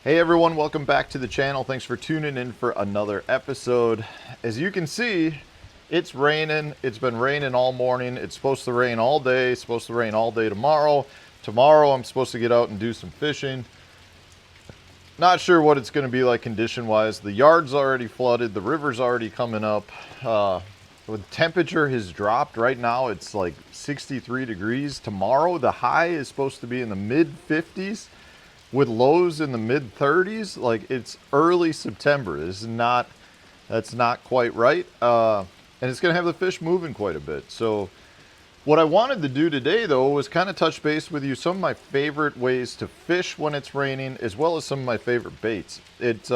Hey everyone, welcome back to the channel. Thanks for tuning in for another episode. As you can see, it's raining. It's been raining all morning. It's supposed to rain all day. It's supposed to rain all day tomorrow. Tomorrow I'm supposed to get out and do some fishing. Not sure what it's going to be like condition-wise. The yard's already flooded. The river's already coming up. The temperature has dropped. Right now it's like 63 degrees. Tomorrow the high is supposed to be in the mid-50s. With lows in the mid 30s. Like, it's early September. That's not quite right. And it's going to have the fish moving quite a bit. So what I wanted to do today, though, was kind of touch base with you some of my favorite ways to fish when it's raining, as well as some of my favorite baits. It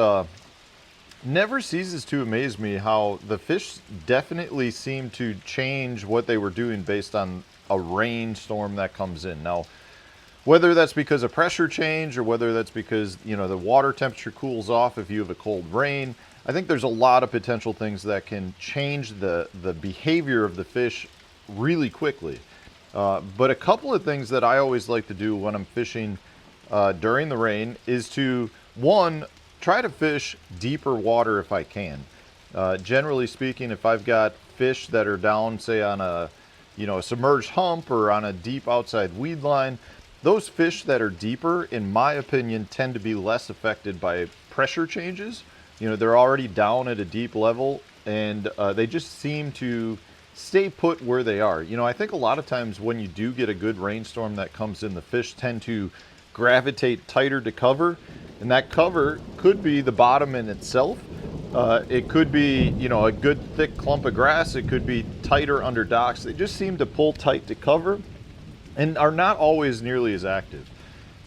never ceases to amaze me how the fish definitely seem to change what they were doing based on a rainstorm that comes in. Now, whether that's because of pressure change or whether that's because, you know, the water temperature cools off if you have a cold rain, I think there's a lot of potential things that can change the behavior of the fish really quickly. But a couple of things that I always like to do when I'm fishing during the rain is to, one, try to fish deeper water if I can. Generally speaking, if I've got fish that are down, say on a submerged hump or on a deep outside weed line, those fish that are deeper, in my opinion, tend to be less affected by pressure changes. You know, they're already down at a deep level, and they just seem to stay put where they are. You know, I think a lot of times when you do get a good rainstorm that comes in, the fish tend to gravitate tighter to cover, and that cover could be the bottom in itself. It could be, you know, a good thick clump of grass. It could be tighter under docks. They just seem to pull tight to cover and are not always nearly as active.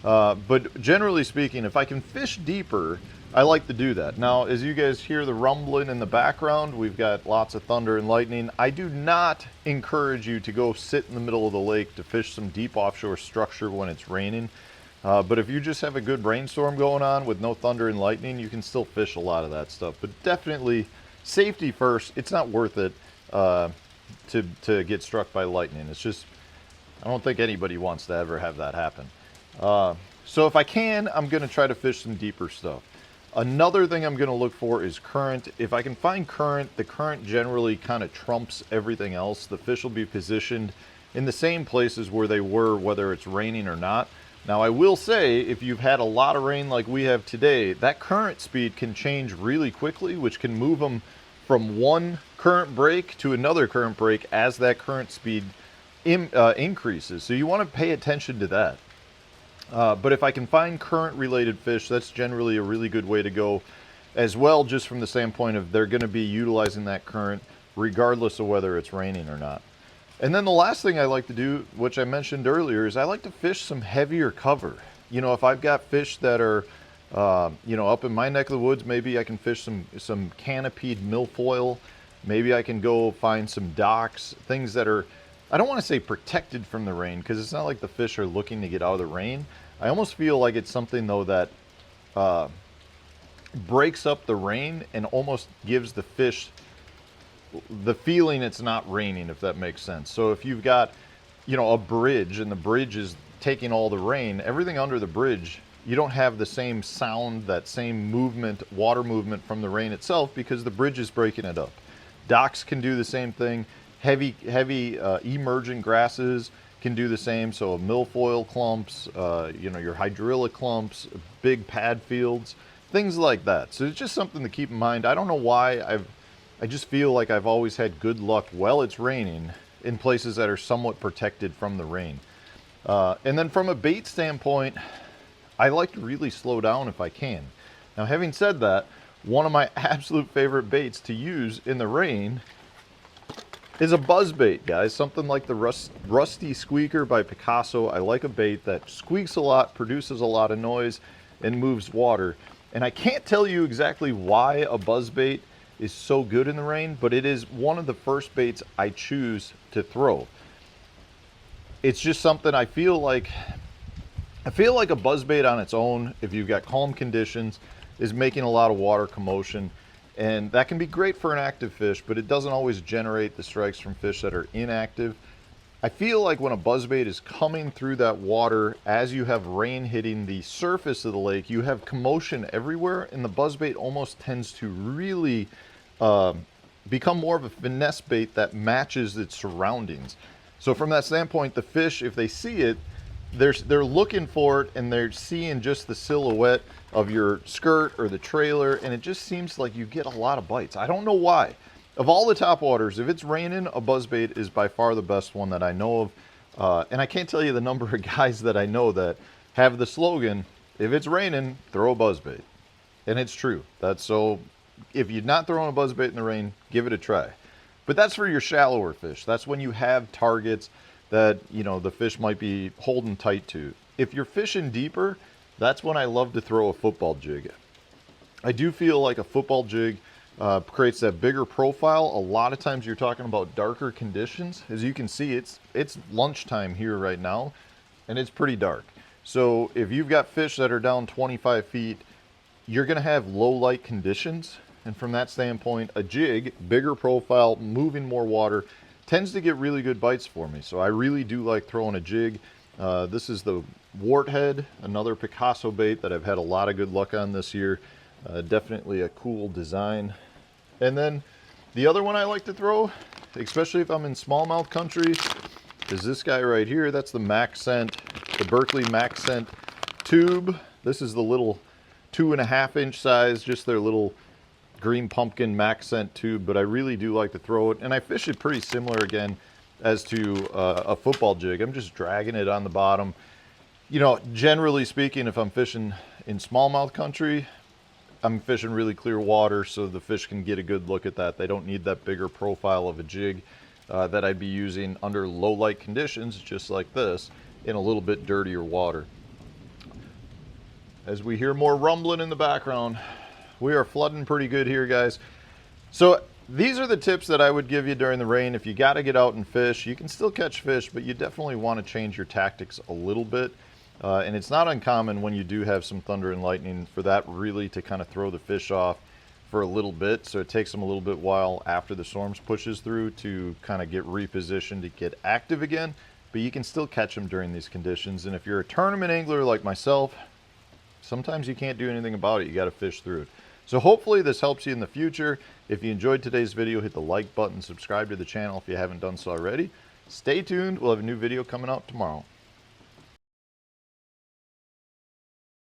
But generally speaking, if I can fish deeper, I like to do that. Now, as you guys hear the rumbling in the background, we've got lots of thunder and lightning. I do not encourage you to go sit in the middle of the lake to fish some deep offshore structure when it's raining. But if you just have a good rainstorm going on with no thunder and lightning, you can still fish a lot of that stuff. But definitely safety first. It's not worth it to get struck by lightning. It's just, I don't think anybody wants to ever have that happen. So if I can, I'm going to try to fish some deeper stuff. Another thing I'm going to look for is current. If I can find current, the current generally kind of trumps everything else. The fish will be positioned in the same places where they were, whether it's raining or not. Now, I will say, if you've had a lot of rain like we have today, that current speed can change really quickly, which can move them from one current break to another current break as that current speed increases. So you want to pay attention to that. But if I can find current related fish, that's generally a really good way to go as well, just from the standpoint of they're going to be utilizing that current regardless of whether it's raining or not. And then the last thing I like to do, which I mentioned earlier, is I like to fish some heavier cover. You know, if I've got fish that are up in my neck of the woods, maybe I can fish some canopied milfoil. Maybe I can go find some docks, things that are, I don't want to say protected from the rain, because it's not like the fish are looking to get out of the rain. I almost feel like it's something, though, that breaks up the rain and almost gives the fish the feeling it's not raining, if that makes sense. So if you've got, you know, a bridge and the bridge is taking all the rain, everything under the bridge, you don't have the same sound, that same movement, water movement from the rain itself, because the bridge is breaking it up. Docks can do the same thing. Heavy emergent grasses can do the same. So milfoil clumps, your hydrilla clumps, big pad fields, things like that. So it's just something to keep in mind. I don't know why I just feel like I've always had good luck while it's raining in places that are somewhat protected from the rain. And then from a bait standpoint, I like to really slow down if I can. Now, having said that, one of my absolute favorite baits to use in the rain is a buzz bait, guys. Something like the Rusty Squeaker by Picasso. I like a bait that squeaks a lot, produces a lot of noise, and moves water. And I can't tell you exactly why a buzz bait is so good in the rain, but it is one of the first baits I choose to throw. It's just something I feel like a buzzbait on its own, if you've got calm conditions, is making a lot of water commotion, and that can be great for an active fish, but it doesn't always generate the strikes from fish that are inactive. I feel like when a buzzbait is coming through that water, as you have rain hitting the surface of the lake, you have commotion everywhere, and the buzzbait almost tends to really become more of a finesse bait that matches its surroundings. So from that standpoint, the fish, if they see it, they're looking for it, and they're seeing just the silhouette of your skirt or the trailer, and it just seems like you get a lot of bites. I don't know why. Of all the top waters, if it's raining, a buzzbait is by far the best one that I know of. And I can't tell you the number of guys that I know that have the slogan, if it's raining, throw a buzzbait. And it's true. So if you're not throwing a buzzbait in the rain, give it a try. But that's for your shallower fish. That's when you have targets that, you know, the fish might be holding tight to. If you're fishing deeper, that's when I love to throw a football jig. I do feel like a football jig creates that bigger profile. A lot of times you're talking about darker conditions. As you can see, it's lunchtime here right now, and it's pretty dark. So if you've got fish that are down 25 feet, you're going to have low light conditions. And from that standpoint, a jig, bigger profile, moving more water, tends to get really good bites for me. So I really do like throwing a jig. This is the Warthead, another Picasso bait that I've had a lot of good luck on this year. Definitely a cool design. And then the other one I like to throw, especially if I'm in smallmouth country, is this guy right here. That's the Max Scent, the Berkley Max Scent tube. This is the little 2.5 inch size, just their little green pumpkin Max Scent tube, but I really do like to throw it, and I fish it pretty similar again as to a football jig. I'm just dragging it on the bottom. You know, generally speaking, if I'm fishing in smallmouth country, I'm fishing really clear water so the fish can get a good look at that. They don't need that bigger profile of a jig that I'd be using under low light conditions, just like this, in a little bit dirtier water. As we hear more rumbling in the background, we are flooding pretty good here, guys. So these are the tips that I would give you during the rain. If you got to get out and fish, you can still catch fish, but you definitely want to change your tactics a little bit. And it's not uncommon when you do have some thunder and lightning for that really to kind of throw the fish off for a little bit. So it takes them a little bit while after the storms pushes through to kind of get repositioned to get active again. But you can still catch them during these conditions. And if you're a tournament angler like myself, sometimes you can't do anything about it. You got to fish through it. So hopefully this helps you in the future. If you enjoyed today's video, hit the like button, subscribe to the channel if you haven't done so already. Stay tuned. We'll have a new video coming out tomorrow.